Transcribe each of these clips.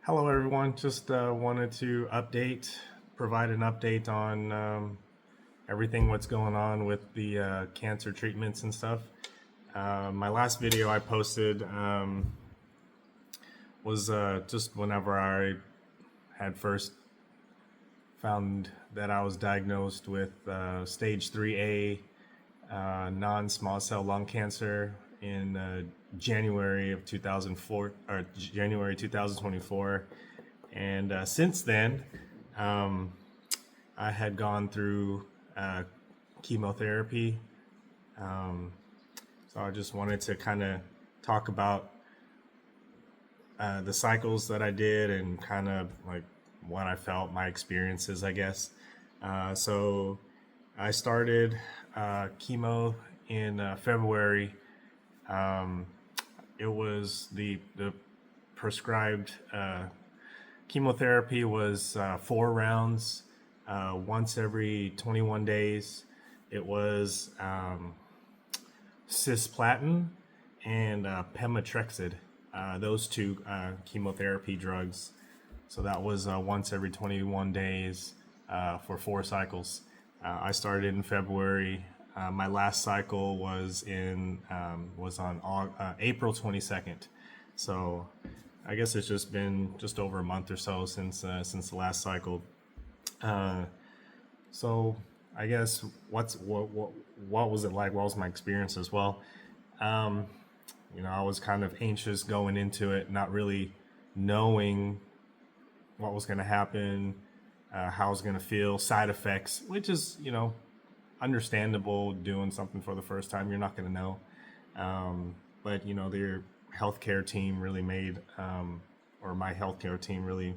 Hello, everyone. Just wanted to provide an update on everything what's going on with the cancer treatments and stuff. My last video I posted was just whenever I had first found that I was diagnosed with stage 3A non-small cell lung cancer in January of 2004 or January 2024, and since then, I had gone through chemotherapy. So I just wanted to kind of talk about the cycles that I did and kind of like what I felt, my experiences, I guess. So I started chemo in February. It was the prescribed chemotherapy was 4 rounds, once every 21 days. It was cisplatin and pemetrexed, those two chemotherapy drugs. So that was once every 21 days for 4 cycles. I started in February. My last cycle was on April 22nd. So I guess it's just been just over a month or so since the last cycle. So I guess what was it like? What was my experience as well? I was kind of anxious going into it, not really knowing what was going to happen, how I was going to feel, side effects, which is, understandable. Doing something for the first time, you're not going to know. But, their healthcare team really or my healthcare team really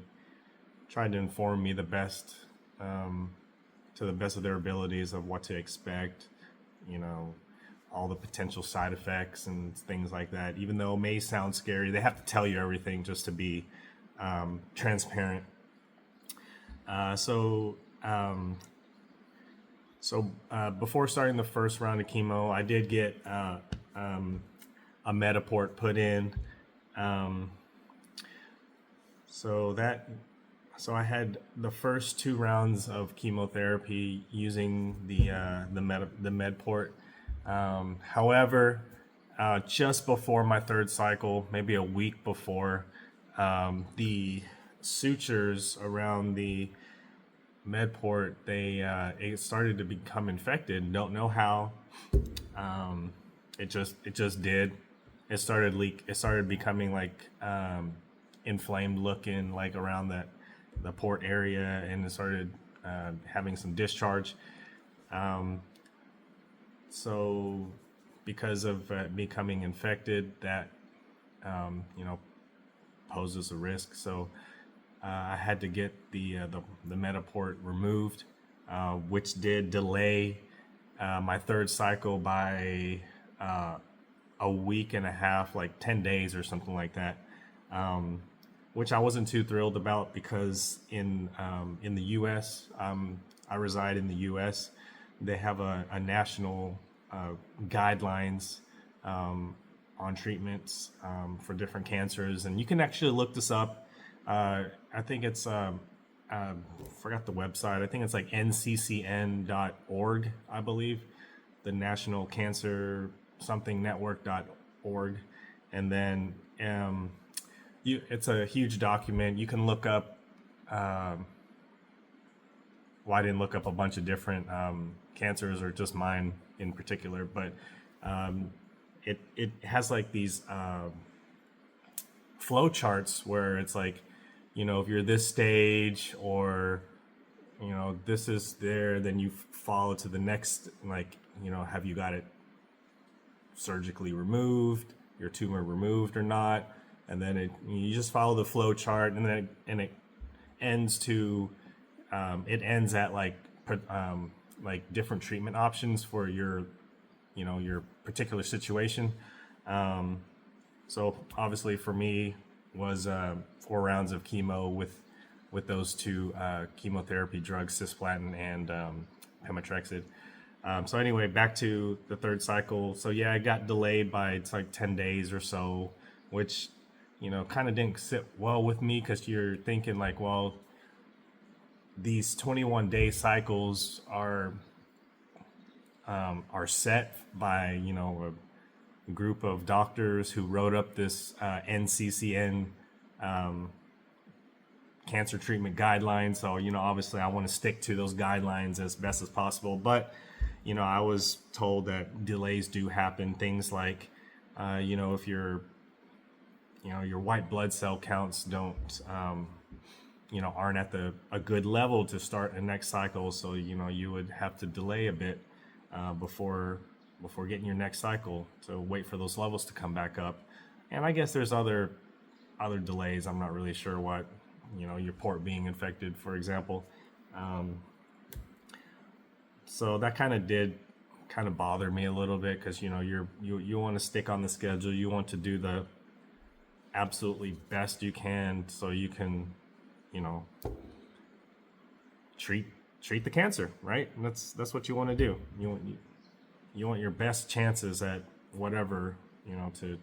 tried to inform me to the best of their abilities of what to expect, all the potential side effects and things like that. Even though it may sound scary, they have to tell you everything just to be transparent. So before starting the first round of chemo, I did get a Metaport put in. So I had the first 2 rounds of chemotherapy using the Medport. However, just before my third cycle, maybe a week before, the sutures around the Medport, it started to become infected. Don't know how. It just did. It started becoming like inflamed looking, like around the port area, and it started having some discharge. So because of becoming infected, that poses a risk. So I had to get the Metaport removed, which did delay my third cycle by a week and a half, like 10 days or something like that, which I wasn't too thrilled about because in the U.S., I reside in the U.S., they have a national guidelines on treatments for different cancers, and you can actually look this up. I think it's forgot the website. I think it's like nccn.org, I believe, the National Cancer something network.org, and then it's a huge document. You can look up. Well, I didn't look up a bunch of different cancers or just mine in particular, but it has like these flow charts where it's like, if you're this stage or this is there, then you follow to the next, like, have you got it surgically removed, your tumor removed or not, and then you just follow the flow chart, and then it ends at like different treatment options for your particular situation. So obviously for me was 4 rounds of chemo with those two chemotherapy drugs, cisplatin and pemetrexed. So anyway, back to the third cycle. So yeah, I got delayed by it's like 10 days or so, which kind of didn't sit well with me, because you're thinking like, well, these 21-day cycles are set by a group of doctors who wrote up this NCCN cancer treatment guidelines. So obviously I want to stick to those guidelines as best as possible. But I was told that delays do happen. Things like if your white blood cell counts don't aren't at a good level to start the next cycle, so you would have to delay a bit before getting your next cycle, to wait for those levels to come back up. And I guess there's other delays. I'm not really sure what, your port being infected, for example. So that kind of bothered me a little bit, because you want to stick on the schedule. You want to do the absolutely best you can, so you can treat the cancer, right? And that's what you want to do. You want your best chances at whatever, to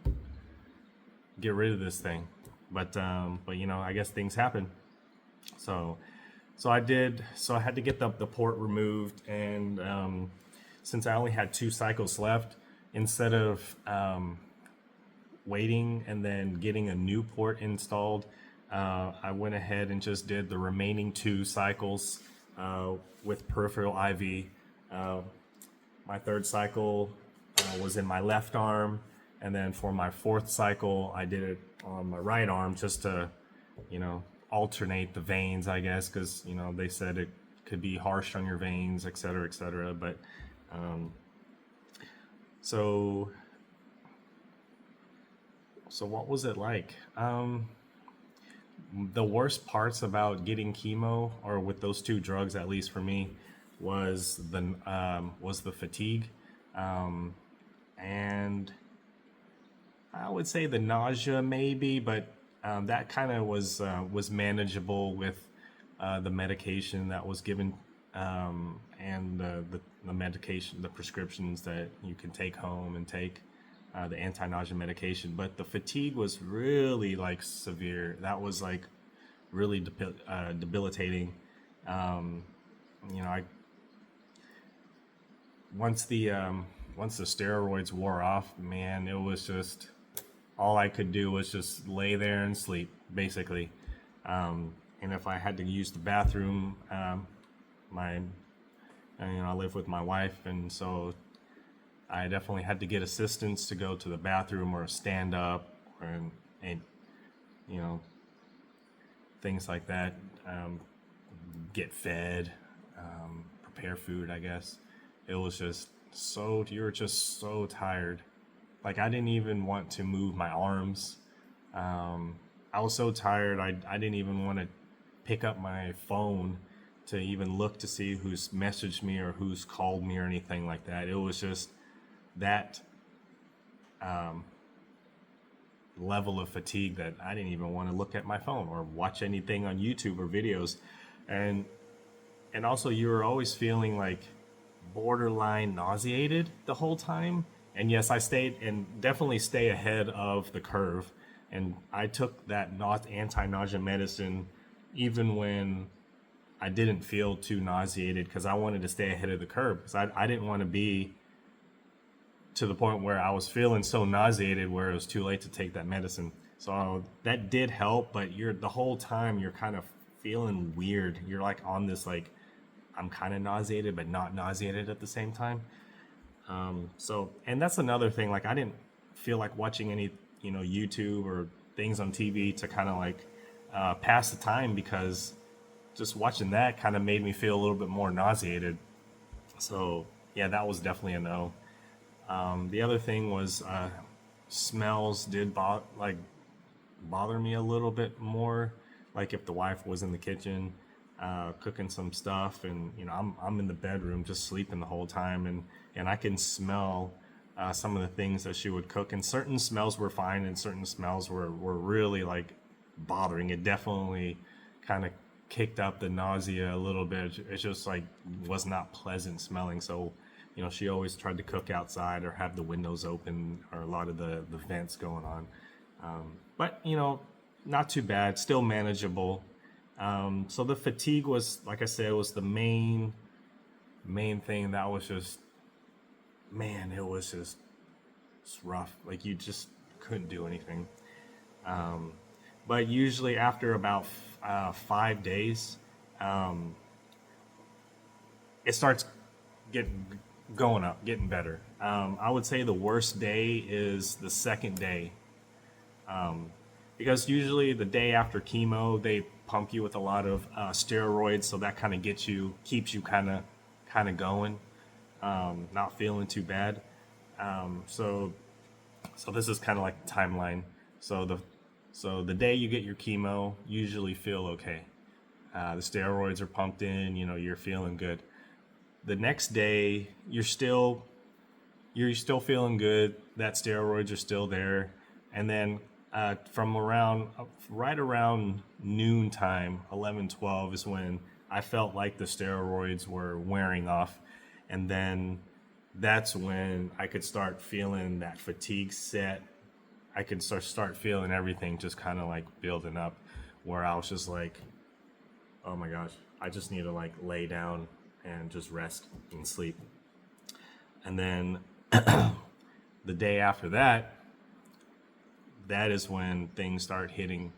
get rid of this thing. But I guess things happen. So I did. So I had to get the port removed, and since I only had 2 cycles left, instead of waiting and then getting a new port installed, I went ahead and just did the remaining 2 cycles with peripheral IV. My 3rd cycle was in my left arm, and then for my 4th cycle, I did it on my right arm, just to, alternate the veins, I guess, because they said it could be harsh on your veins, et cetera, et cetera. But so what was it like? The worst parts about getting chemo, or with those 2 drugs, at least for me, was the fatigue, and I would say the nausea maybe, but that kind of was manageable with the medication that was given, and the medication, the prescriptions that you can take home and take. The anti-nausea medication. But the fatigue was really severe. That was really debilitating. I once the steroids wore off, man, it was just, all I could do was just lay there and sleep, basically. And if I had to use the bathroom, I live with my wife, and so I definitely had to get assistance to go to the bathroom, or stand up, and things like that. Get fed, prepare food, I guess. It was just you were just so tired. I didn't even want to move my arms. I was so tired, I didn't even want to pick up my phone to even look to see who's messaged me or who's called me or anything like that. It was just that level of fatigue that I didn't even want to look at my phone or watch anything on YouTube or videos. And also, you were always feeling borderline nauseated the whole time. And yes, I stayed, and definitely stay ahead of the curve. And I took that anti-nausea medicine even when I didn't feel too nauseated, because I wanted to stay ahead of the curve, because I didn't want to be to the point where I was feeling so nauseated where it was too late to take that medicine. So that did help, but the whole time you're kind of feeling weird. You're on this I'm kind of nauseated but not nauseated at the same time. And that's another thing. I didn't feel like watching any YouTube or things on TV to kind of pass the time, because just watching that kind of made me feel a little bit more nauseated. So yeah, that was definitely a no. The other thing was smells did bother me a little bit more. If the wife was in the kitchen cooking some stuff, and I'm in the bedroom just sleeping the whole time, and I can smell some of the things that she would cook, and certain smells were fine and certain smells were really bothering. It definitely kind of kicked up the nausea a little bit. It just was not pleasant smelling. So she always tried to cook outside or have the windows open, or a lot of the vents going on. But not too bad, still manageable. So the fatigue was, like I said, was the main thing that was just, man, it was just it's rough. Like you just couldn't do anything. But usually after about 5 days, it starts getting going up, getting better. I would say the worst day is the second day, because usually the day after chemo they pump you with a lot of steroids, so that kind of keeps you kind of going, not feeling too bad. So this is kind of like the timeline. So the day you get your chemo, usually feel okay. The steroids are pumped in, you're feeling good. The next day, you're still feeling good. That steroids are still there, and then from right around noontime, 11:12 is when I felt like the steroids were wearing off, and then that's when I could start feeling that fatigue set. I could start feeling everything just kind of like building up, where I was just like, oh my gosh, I just need to like lay down and just rest and sleep. And then the day after that, that is when things start hitting,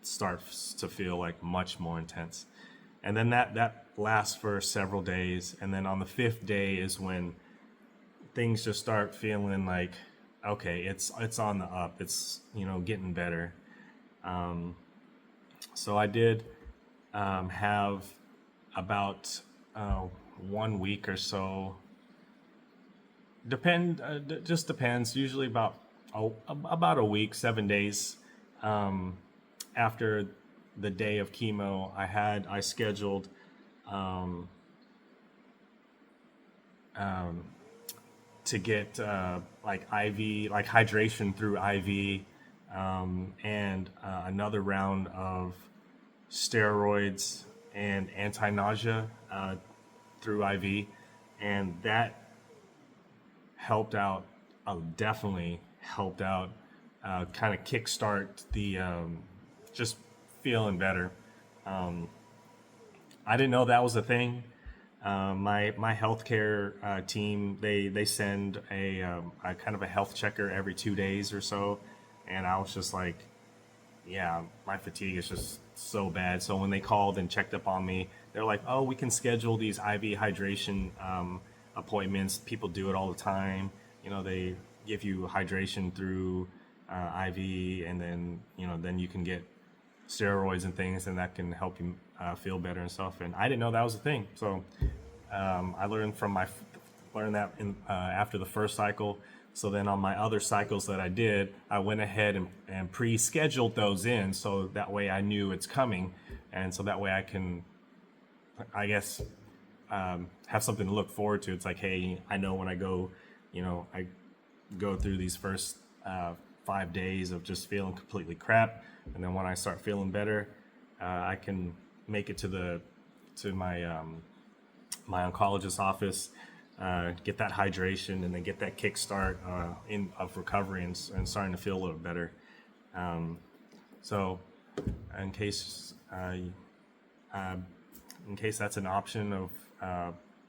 starts to feel like much more intense. And then that lasts for several days. And then on the fifth day is when things just start feeling like, okay, it's on the up. It's, getting better. So I did have about 1 week or so. Just depends. Usually about a week, 7 days after the day of chemo. I scheduled to get like IV, like hydration through IV, and another round of steroids and anti-nausea through IV, and that helped out. Definitely helped out. Kind of kickstart the just feeling better. I didn't know that was a thing. My healthcare team, they send a kind of a health checker every 2 days or so, and I was just like, yeah, my fatigue is just so bad. So when they called and checked up on me, they're like, oh, we can schedule these IV hydration appointments. People do it all the time. They give you hydration through IV, and then you can get steroids and things, and that can help you feel better and stuff. And I didn't know that was a thing. So I learned that after the first cycle. So then on my other cycles that I did, I went ahead and pre-scheduled those in, so that way I knew it's coming, and so that way I can, I guess, have something to look forward to. It's like, hey, I know when I go, I go through these first 5 days of just feeling completely crap, and then when I start feeling better, I can make it to my my oncologist's office, get that hydration, and then get that kickstart of recovery and starting to feel a little better. So, in case that's an option of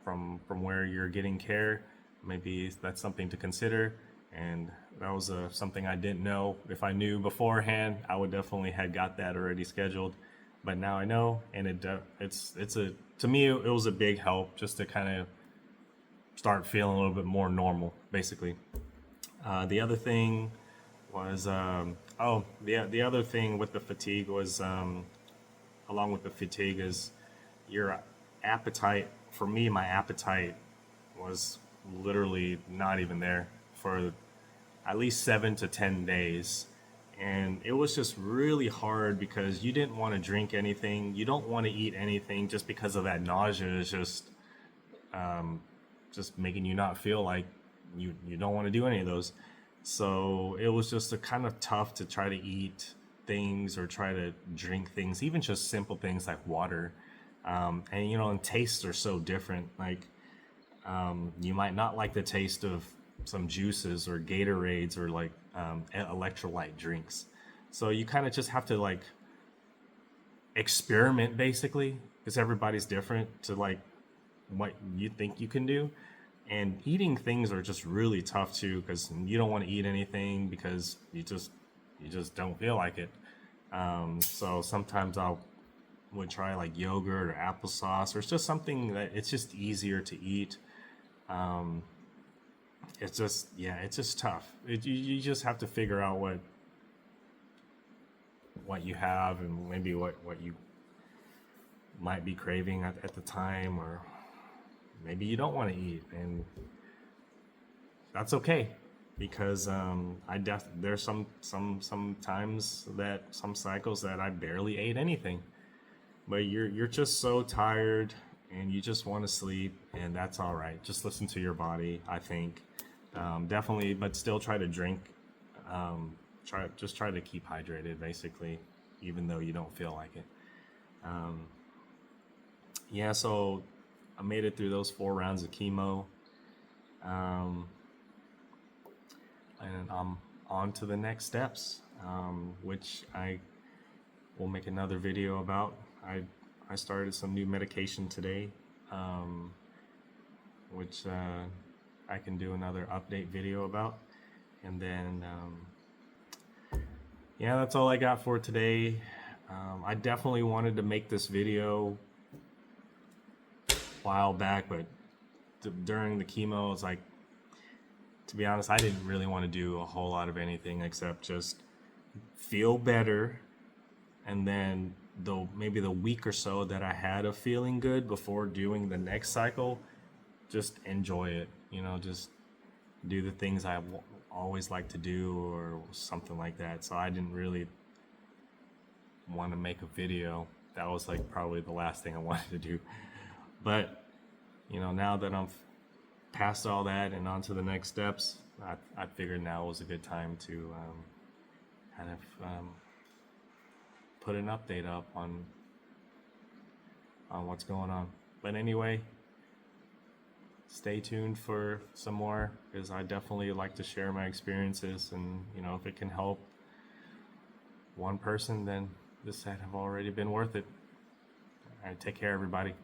from where you're getting care, maybe that's something to consider. And that was something I didn't know. If I knew beforehand, I would definitely had got that already scheduled. But now I know, and to me it was a big help just to kind of start feeling a little bit more normal, basically. The other thing was the other thing with the fatigue was along with the fatigue is your appetite. For me, my appetite was literally not even there for at least 7 to 10 days. And it was just really hard because you didn't want to drink anything. You don't want to eat anything just because of that nausea. Is just making you not feel like you don't want to do any of those. So it was just a kind of tough to try to eat things or try to drink things, even just simple things like water. And tastes are so different. Like you might not like the taste of some juices or Gatorades or like electrolyte drinks. So you kind of just have to like experiment basically, because everybody's different to like what you think you can do. And eating things are just really tough too, because you don't want to eat anything because you just don't feel like it. So sometimes I would try like yogurt or applesauce, or it's just something that it's just easier to eat. It's just, yeah, it's just tough. You just have to figure out what you have and maybe what you might be craving at the time, or maybe you don't want to eat, and that's okay, because there's some times that some cycles that I barely ate anything, but you're just so tired and you just want to sleep, and that's all right. Just listen to your body, I think. Definitely, but still try to drink. Try to keep hydrated, basically, even though you don't feel like it. Yeah, so I made it through those 4 rounds of chemo, and I'm on to the next steps, which I will make another video about. I started some new medication today, which I can do another update video about. And then, yeah, that's all I got for today. I definitely wanted to make this video a while back, but during the chemo, it's like, to be honest, I didn't really want to do a whole lot of anything except just feel better, and then maybe the week or so that I had of feeling good before doing the next cycle, just enjoy it, just do the things I always like to do or something like that. So I didn't really want to make a video. That was like probably the last thing I wanted to do. But now that I'm past all that and on to the next steps, I figured now was a good time to kind of put an update up on what's going on. But anyway, stay tuned for some more, because I definitely like to share my experiences, and if it can help one person, then this had have already been worth it. All right, take care, everybody.